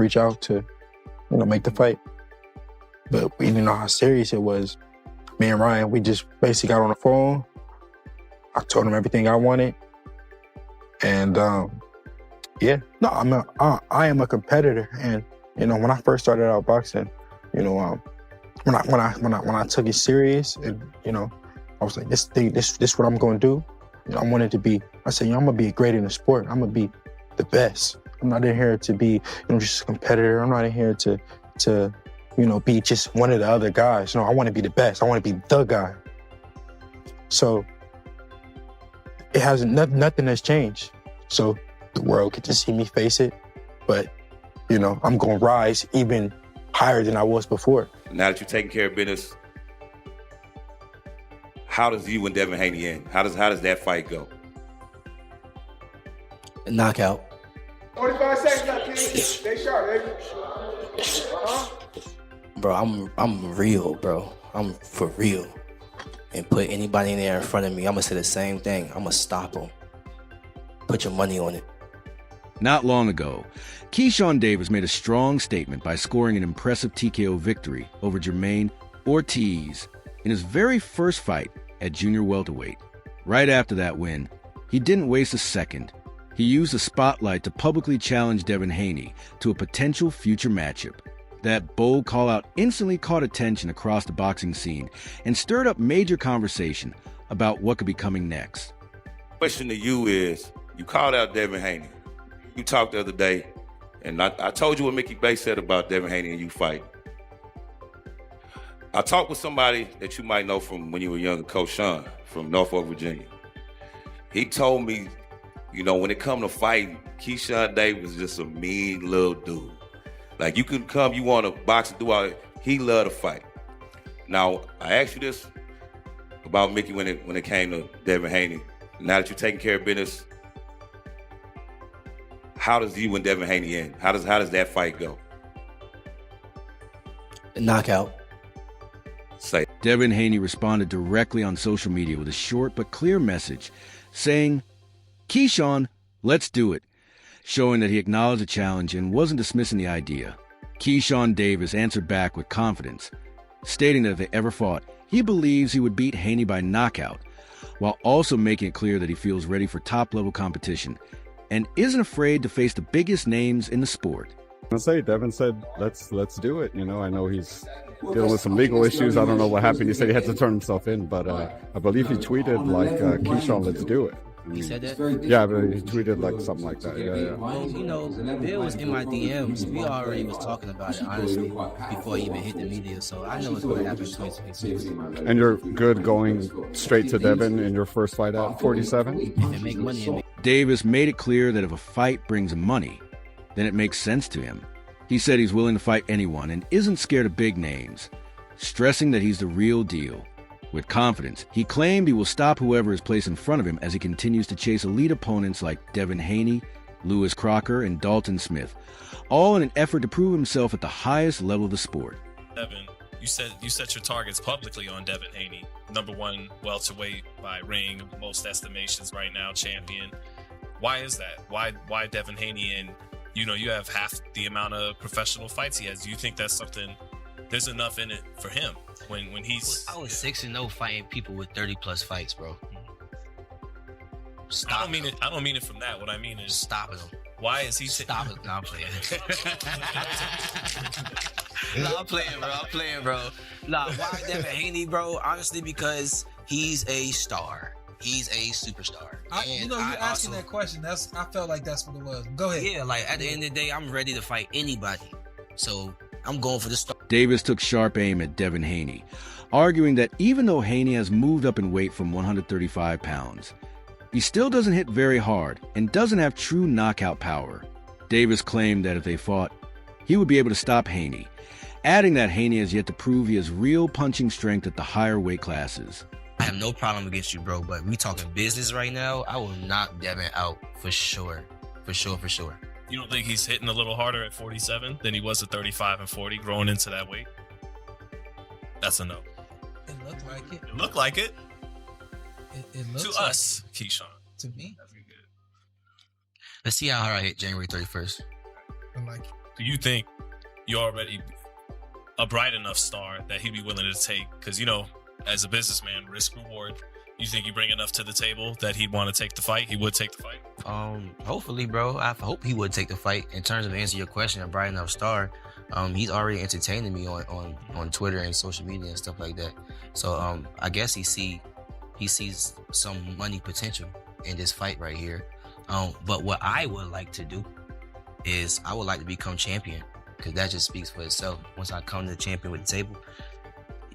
reach out to, make the fight. But we didn't know how serious it was. Me and Ryan, we just basically got on the phone. I told him everything I wanted. And I am a competitor. And, when I first started out boxing, when I took it serious and, I was like, this what I'm going to do. I wanted to be, I said, I'm going to be great in the sport. I'm going to be the best. I'm not in here to be, just a competitor. I'm not in here to be just one of the other guys. I want to be the best. I want to be the guy. So it hasn't, nothing has changed. So the world get to see me face it. But, I'm going to rise even higher than I was before. Now that you're taking care of business, how does you and Devin Haney end? How does that fight go? Knockout. 45 seconds left, King. Stay sharp, baby. Bro, I'm real, bro. I'm for real. And put anybody in there in front of me, I'm gonna say the same thing. I'm gonna stop them. Put your money on it. Not long ago, Keyshawn Davis made a strong statement by scoring an impressive TKO victory over Jermaine Ortiz in his very first fight at junior welterweight. Right after that win, he didn't waste a second. He used the spotlight to publicly challenge Devin Haney to a potential future matchup. That bold call-out instantly caught attention across the boxing scene and stirred up major conversation about what could be coming next. Question to you is, you called out Devin Haney. You talked the other day, and I told you what Mickey Bay said about Devin Haney and you fight. I talked with somebody that you might know from when you were younger, Coach Sean from Norfolk, Virginia. He told me, when it come to fighting, Keyshawn Davis is just a mean little dude. Like, you can come, you want to box and do all that. He love to fight. Now, I asked you this about Mickey when it came to Devin Haney. Now that you're taking care of business, how does you and Devin Haney end? How does that fight go? Knockout. Say. Devin Haney responded directly on social media with a short but clear message saying, "Keyshawn, let's do it," showing that he acknowledged the challenge and wasn't dismissing the idea. Keyshawn Davis answered back with confidence, stating that if they ever fought, he believes he would beat Haney by knockout, while also making it clear that he feels ready for top-level competition and isn't afraid to face the biggest names in the sport. Devin said, let's do it. I know he's dealing with some legal issues. I don't know what happened. He said he had to turn himself in, but I believe he tweeted Keyshawn, let's do it. He said that? Yeah, but he tweeted something like that. Yeah. Well, Bill was in my DMs. We already was talking about it, honestly, before he even hit the media. So I know it's going to happen in 2026. And you're good going straight to Devin in your first fight at 47? And make money. Davis made it clear that if a fight brings money, then it makes sense to him. He said he's willing to fight anyone and isn't scared of big names, stressing that he's the real deal. With confidence, he claimed he will stop whoever is placed in front of him as he continues to chase elite opponents like Devin Haney, Lewis Crocker, and Dalton Smith, all in an effort to prove himself at the highest level of the sport. Devin, you set your targets publicly on Devin Haney, #1 welterweight by ring, most estimations right now, champion. Why is that? Why Devin Haney? And you have half the amount of professional fights he has. Do you think that's something? There's enough in it for him when he's. I was 6-0 fighting people with 30+ fights, bro. Stop. I don't mean it from that. What I mean is stopping him. Why is he stop it? No, I'm playing. I'm playing, bro. Nah, why Devin Haney, bro? Honestly, because he's a star. He's a superstar. You asking that question. I felt like that's what it was. Go ahead. Yeah, like at the end of the day, I'm ready to fight anybody. So I'm going for the star. Davis took sharp aim at Devin Haney, arguing that even though Haney has moved up in weight from 135 pounds, he still doesn't hit very hard and doesn't have true knockout power. Davis claimed that if they fought, he would be able to stop Haney, adding that Haney has yet to prove he has real punching strength at the higher weight classes. I have no problem against you, bro, but we talking business right now. I will knock Devin out for sure. For sure. You don't think he's hitting a little harder at 47 than he was at 35 and 40 growing into that weight? That's a no. It looked like it. It looked like it. It looks to like us, Keyshawn. To me. Let's see how hard I hit January 31st. I like it. Do you think you're already a bright enough star that he'd be willing to take? Because, you know, as a businessman, risk reward. You think you bring enough to the table that he'd want to take the fight? He would take the fight? Hopefully, bro. I hope he would take the fight. In terms of answering your question, a bright enough star, he's already entertaining me on Twitter and social media and stuff like that. So I guess he sees some money potential in this fight right here. But what I would like to do is I would like to become champion, because that just speaks for itself. Once I come to the champion with the table,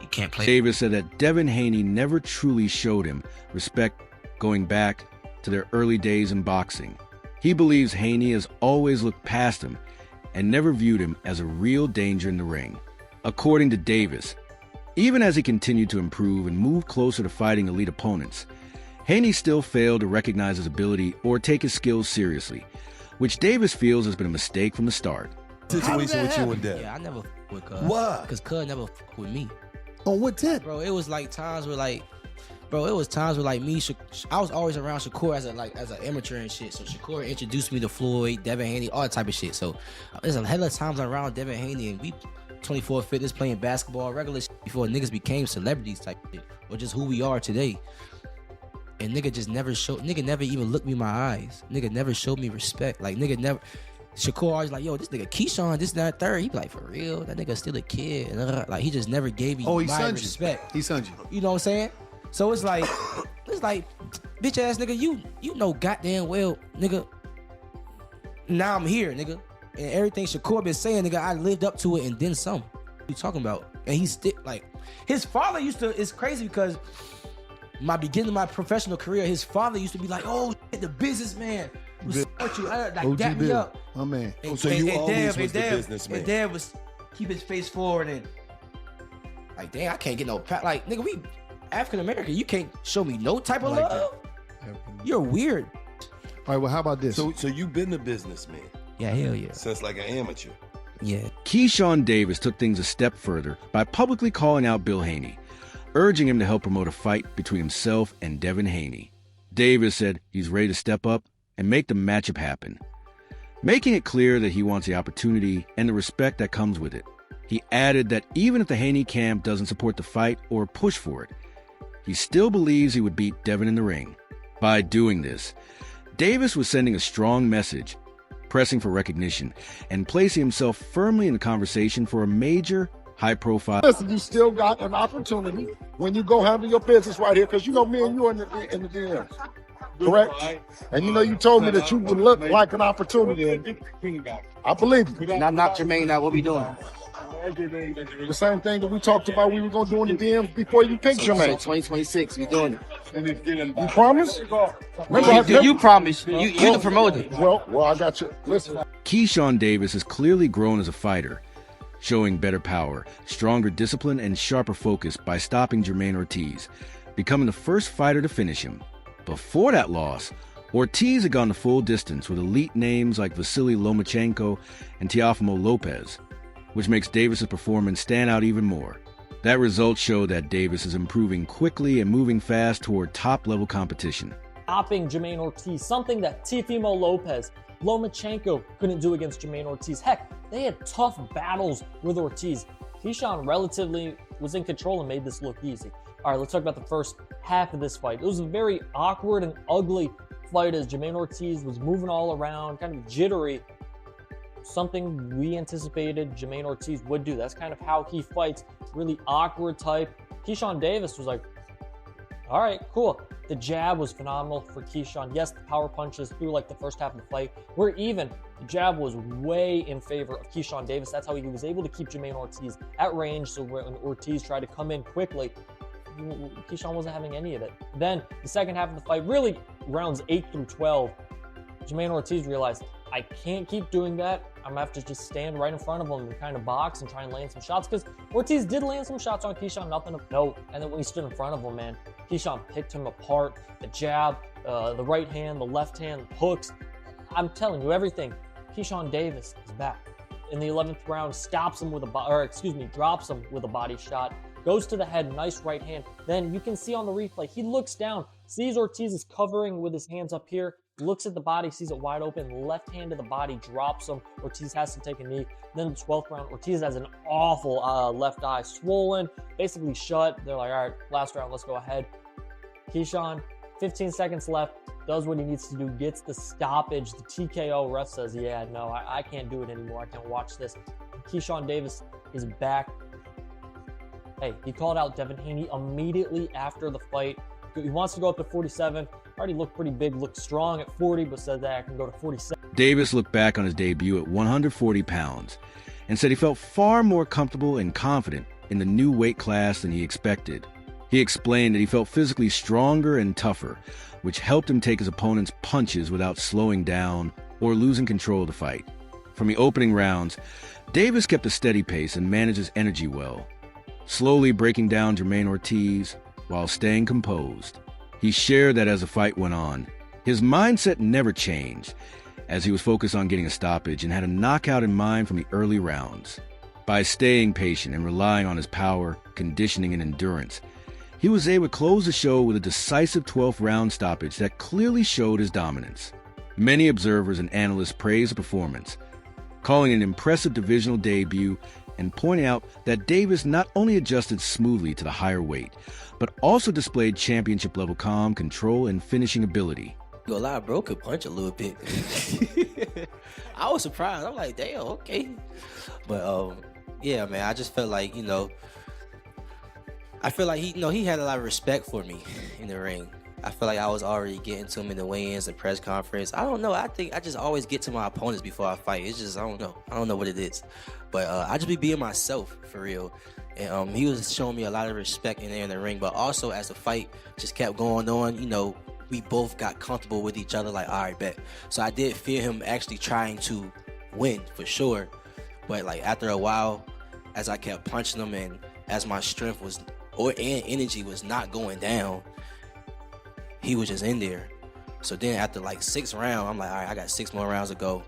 you can't play. Davis said that Devin Haney never truly showed him respect going back to their early days in boxing. He believes Haney has always looked past him and never viewed him as a real danger in the ring. According to Davis, even as he continued to improve and move closer to fighting elite opponents, Haney still failed to recognize his ability or take his skills seriously, which Davis feels has been a mistake from the start. Situation with you and Dev. Yeah, I never with Cuz. Why? Because Cuz never with me. On what tip? Bro, it was like times where me, I was always around Shakur as an amateur and shit. So Shakur introduced me to Floyd, Devin Haney, all that type of shit. So there's a hell of times around Devin Haney, and we 24 fitness, playing basketball, regular shit before niggas became celebrities type shit, or just who we are today. And nigga never even looked me in my eyes. Nigga never showed me respect. Like, nigga never. Shakur always like, yo, this nigga Keyshawn, this, that, third. He be like, for real? That nigga still a kid. Like, he just never gave me my respect. He sunned you. You know what I'm saying? So it's like, bitch ass nigga, you know goddamn well, nigga. Now I'm here, nigga. And everything Shakur been saying, nigga, I lived up to it and then some. What you talking about? And he's still, like, his father it's crazy because my beginning of my professional career, his father used to be like, oh, the businessman. Support you, like, dap me up. My man. And, So you and always Dev, was the and Dev, businessman. And Dev was keep his face forward and like, dang, I can't get no like, nigga, we African American, you can't show me no type of Like love. You're weird. All right, well, how about this? So you've been a businessman Yeah, hell yeah. since like an amateur. Yeah. Keyshawn Davis took things a step further by publicly calling out Bill Haney, urging him to help promote a fight between himself and Devin Haney. Davis said he's ready to step up and make the matchup happen, making it clear that he wants the opportunity and the respect that comes with it. He added that even if the Haney camp doesn't support the fight or push for it, he still believes he would beat Devin in the ring. By doing this, Davis was sending a strong message, pressing for recognition, and placing himself firmly in the conversation for a major, high-profile... Listen, you still got an opportunity when you go handle your business right here, because you know me and you in the DMs. Correct? And you know you told me that you would look like an opportunity. I believe you. Not Jermaine, now what we doing? The same thing that we talked about we were going to do in the DMs before you picked your man. 2026, we doing it. You promise? You promise. You the promoter. Well, I got you. Listen. Keyshawn Davis has clearly grown as a fighter, showing better power, stronger discipline, and sharper focus by stopping Jermaine Ortiz, becoming the first fighter to finish him. Before that loss, Ortiz had gone the full distance with elite names like Vasily Lomachenko and Teofimo Lopez, which makes Davis's performance stand out even more. That result showed that Davis is improving quickly and moving fast toward top-level competition. Stopping Jermaine Ortiz, something that Teofimo Lopez, Lomachenko couldn't do against Jermaine Ortiz. Heck, they had tough battles with Ortiz. Keyshawn relatively was in control and made this look easy. All right, let's talk about the first half of this fight. It was a very awkward and ugly fight as Jermaine Ortiz was moving all around, kind of jittery. Something we anticipated Jermaine Ortiz would do. That's kind of how he fights, really awkward type. Keyshawn Davis was like, all right, cool. The jab was phenomenal for Keyshawn. Yes, the power punches through like the first half of the fight were even. The jab was way in favor of Keyshawn Davis. That's how he was able to keep Jermaine Ortiz at range. So when Ortiz tried to come in quickly, Keyshawn wasn't having any of it. Then the second half of the fight, really rounds 8 through 12, Jermaine Ortiz realized, I can't keep doing that. I'm gonna have to just stand right in front of him and kind of box and try and land some shots, because Ortiz did land some shots on Keyshawn, nothing of note. And then when he stood in front of him, man, Keyshawn picked him apart. The jab, the right hand, the left hand, hooks. I'm telling you, everything. Keyshawn Davis is back. In the 11th round, stops him with drops him with a body shot. Goes to the head, nice right hand. Then you can see on the replay, he looks down, sees Ortiz is covering with his hands up here. looks at the body, sees it wide open, left hand to the body, drops him. Ortiz has to take a knee. Then in the 12th round, Ortiz has an awful left eye, swollen, basically shut. They're like, all right, last round, let's go ahead. Keyshawn, 15 seconds left, does what he needs to do, gets the stoppage, the TKO. Ref says, yeah, no, I can't do it anymore. I can't watch this. Keyshawn Davis is back. Hey, he called out Devin Haney immediately after the fight. He wants to go up to 47. Already looked pretty big, looked strong at 40, but said that I can go to 47. Davis looked back on his debut at 140 pounds and said he felt far more comfortable and confident in the new weight class than he expected. He explained that he felt physically stronger and tougher, which helped him take his opponent's punches without slowing down or losing control of the fight. From the opening rounds, Davis kept a steady pace and managed his energy well, slowly breaking down Jermaine Ortiz while staying composed. He shared that as the fight went on, his mindset never changed, as he was focused on getting a stoppage and had a knockout in mind from the early rounds. By staying patient and relying on his power, conditioning, and endurance, he was able to close the show with a decisive 12th round stoppage that clearly showed his dominance. Many observers and analysts praised the performance, calling it an impressive divisional debut and pointing out that Davis not only adjusted smoothly to the higher weight, but also displayed championship-level calm, control, and finishing ability. Go lie, bro could punch a little bit. I was surprised. I'm like, damn, okay. But yeah, man, I just felt like, I feel like he had a lot of respect for me in the ring. I feel like I was already getting to him in the weigh-ins and press conference. I don't know. I think I just always get to my opponents before I fight. It's just, I don't know. I don't know what it is. But I just be being myself, for real. And he was showing me a lot of respect in there in the ring. But also, as the fight just kept going on, we both got comfortable with each other, like, all right, bet. So I did fear him actually trying to win, for sure. But, like, after a while, as I kept punching him and as my strength and energy was not going down, he was just in there. So then after like 6th round, I'm like, all right, I got 6 more rounds to go.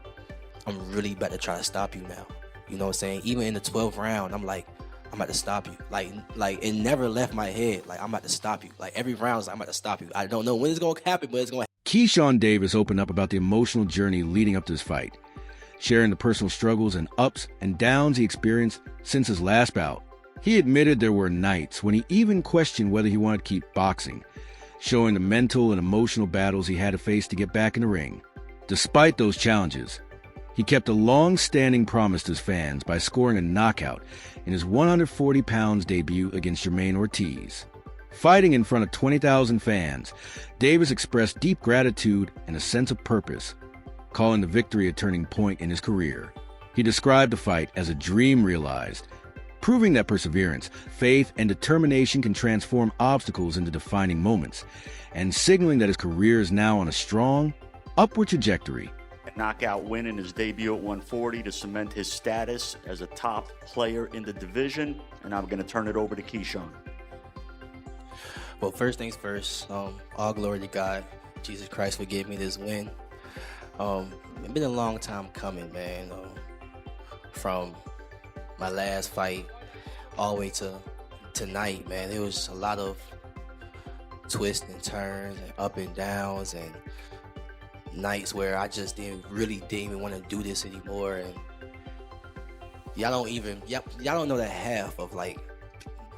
I'm really about to try to stop you now. You know what I'm saying? Even in the 12th round, I'm like, I'm about to stop you. Like it never left my head. Like, I'm about to stop you. Like, every round is like, I'm about to stop you. I don't know when it's going to happen, but it's going to happen. Keyshawn Davis opened up about the emotional journey leading up to this fight, sharing the personal struggles and ups and downs he experienced since his last bout. He admitted there were nights when he even questioned whether he wanted to keep boxing, showing the mental and emotional battles he had to face to get back in the ring. Despite those challenges, he kept a long-standing promise to his fans by scoring a knockout in his 140 pounds debut against Jermaine Ortiz. Fighting in front of 20,000 fans, Davis expressed deep gratitude and a sense of purpose, calling the victory a turning point in his career. He described the fight as a dream realized, proving that perseverance, faith, and determination can transform obstacles into defining moments, and signaling that his career is now on a strong, upward trajectory. A knockout win in his debut at 140 to cement his status as a top player in the division, and I'm going to turn it over to Keyshawn. Well, first things first, all glory to God. Jesus Christ forgave me this win. It's been a long time coming, man. From my last fight all the way to tonight, man, there was a lot of twists and turns and up and downs and nights where I just didn't even want to do this anymore. And y'all don't know the half of like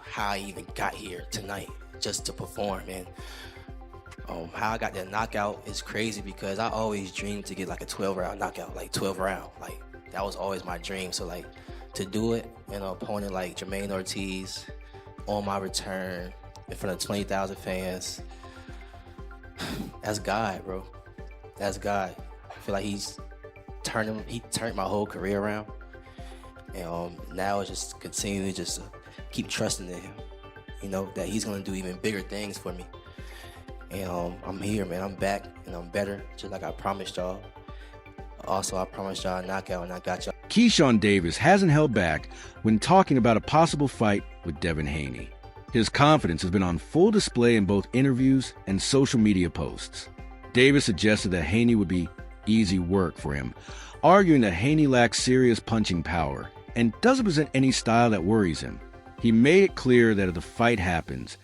how I even got here tonight just to perform. And how I got that knockout is crazy because I always dreamed to get like a 12-round knockout, like 12 round. Like, that was always my dream. So like, to do it in an opponent like Jermaine Ortiz on my return in front of 20,000 fans, that's God, bro. That's God. I feel like he turned my whole career around. And now it's just continuing to keep trusting in him, that he's going to do even bigger things for me. And I'm here, man. I'm back, and I'm better, just like I promised y'all. Also, I promised y'all a knockout, and I got y'all. Keyshawn Davis hasn't held back when talking about a possible fight with Devin Haney. His confidence has been on full display in both interviews and social media posts. Davis suggested that Haney would be easy work for him, arguing that Haney lacks serious punching power and doesn't present any style that worries him. He made it clear that if the fight happens,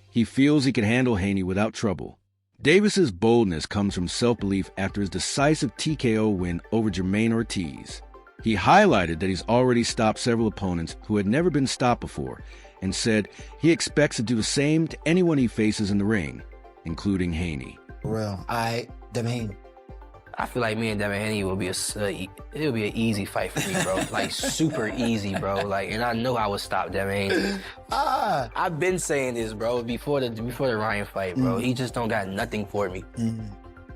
he feels he can handle Haney without trouble. Davis's boldness comes from self-belief after his decisive TKO win over Jermaine Ortiz. He highlighted that he's already stopped several opponents who had never been stopped before and said he expects to do the same to anyone he faces in the ring, including Haney. Real. Devin Haney. I feel like me and Devin Haney will be it'll be an easy fight for me, bro. Like super easy, bro. Like, and I know I would stop Devin Haney. I've been saying this, bro, before the Ryan fight, bro. He just don't got nothing for me.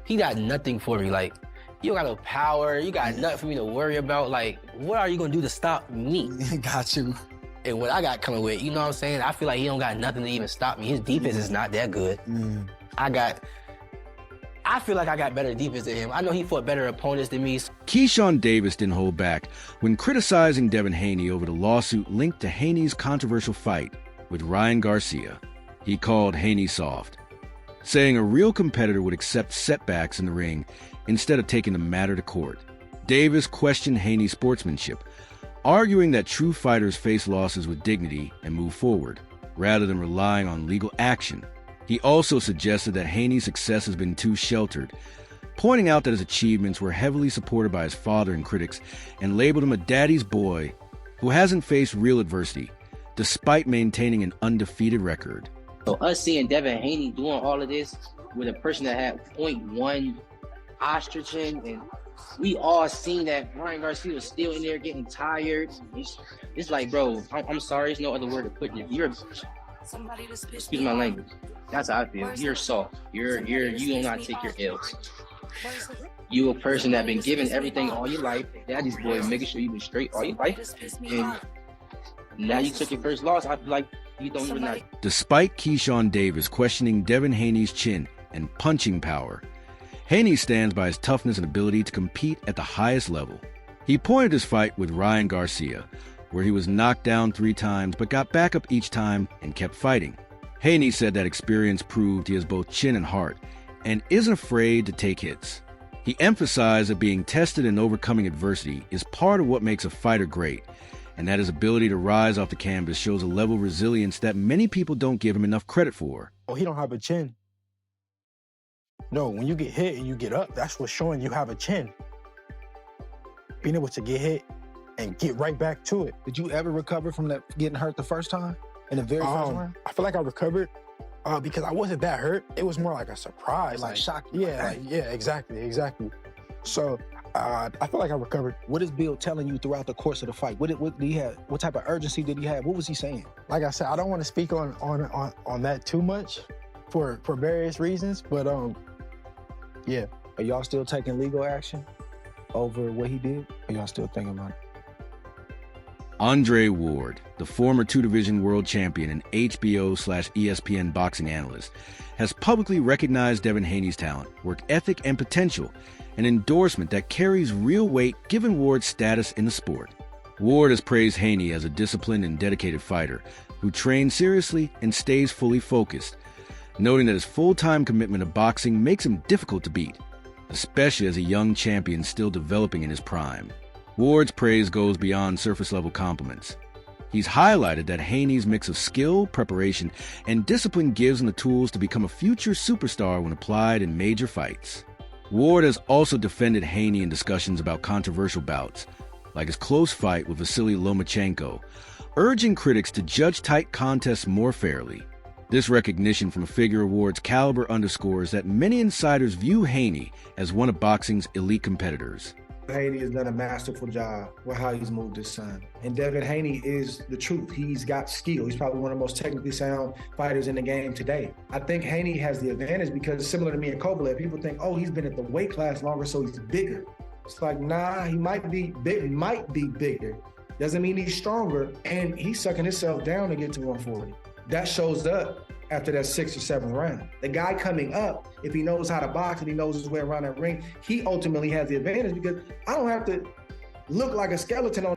He got nothing for me. Like, you don't got no power. You got nothing for me to worry about. Like, what are you gonna do to stop me? Got you. And what I got coming with, you know what I'm saying? I feel like he don't got nothing to even stop me. His defense is not that good. I feel like I got better defense than him. I know he fought better opponents than me. Keyshawn Davis didn't hold back when criticizing Devin Haney over the lawsuit linked to Haney's controversial fight with Ryan Garcia. He called Haney soft, saying a real competitor would accept setbacks in the ring instead of taking the matter to court. Davis questioned Haney's sportsmanship, arguing that true fighters face losses with dignity and move forward, rather than relying on legal action. He also suggested that Haney's success has been too sheltered, pointing out that his achievements were heavily supported by his father and critics, and labeled him a daddy's boy who hasn't faced real adversity, despite maintaining an undefeated record. So us seeing Devin Haney doing all of this with a person that had 0.1 ostrichen, and we all seen that Ryan Garcia was still in there getting tired. It's like, bro, I'm sorry, there's no other word to put it. Excuse my language. That's how I feel. You're soft. You do not take your L's. You a person that been given everything all your life. Daddy's boy, making sure you been straight all your life. And now you took your first loss. I feel like you don't even know. Despite Keyshawn Davis questioning Devin Haney's chin and punching power, Haney stands by his toughness and ability to compete at the highest level. He pointed his fight with Ryan Garcia, where he was knocked down 3 times but got back up each time and kept fighting. Haney said that experience proved he has both chin and heart and isn't afraid to take hits. He emphasized that being tested and overcoming adversity is part of what makes a fighter great, and that his ability to rise off the canvas shows a level of resilience that many people don't give him enough credit for. Oh, he don't have a chin. No, when you get hit and you get up, that's what's showing you have a chin. Being able to get hit and get right back to it. Did you ever recover from that getting hurt the first time? In the very first round? I feel like I recovered because I wasn't that hurt. It was more like a surprise. Like shock. Yeah, exactly. So I feel like I recovered. What is Bill telling you throughout the course of the fight? What did he have? What type of urgency did he have? What was he saying? Like I said, I don't want to speak on that too much for various reasons, but yeah. Are y'all still taking legal action over what he did? Or y'all still thinking about it? Andre Ward, the former 2-division world champion and HBO/ESPN boxing analyst, has publicly recognized Devin Haney's talent, work ethic, and potential, an endorsement that carries real weight given Ward's status in the sport. Ward has praised Haney as a disciplined and dedicated fighter who trains seriously and stays fully focused, noting that his full-time commitment to boxing makes him difficult to beat, especially as a young champion still developing in his prime. Ward's praise goes beyond surface-level compliments. He's highlighted that Haney's mix of skill, preparation, and discipline gives him the tools to become a future superstar when applied in major fights. Ward has also defended Haney in discussions about controversial bouts, like his close fight with Vasily Lomachenko, urging critics to judge tight contests more fairly. This recognition from a figure of Ward's caliber underscores that many insiders view Haney as one of boxing's elite competitors. Haney has done a masterful job with how he's moved his son. And Devin Haney is the truth. He's got skill. He's probably one of the most technically sound fighters in the game today. I think Haney has the advantage because similar to me and Kovalev, people think, oh, he's been at the weight class longer, so he's bigger. It's like, nah, he might be bigger. Doesn't mean he's stronger. And he's sucking himself down to get to 140. That shows up after that 6th or 7th round. The guy coming up, if he knows how to box and he knows his way around that ring, he ultimately has the advantage because I don't have to look like a skeleton on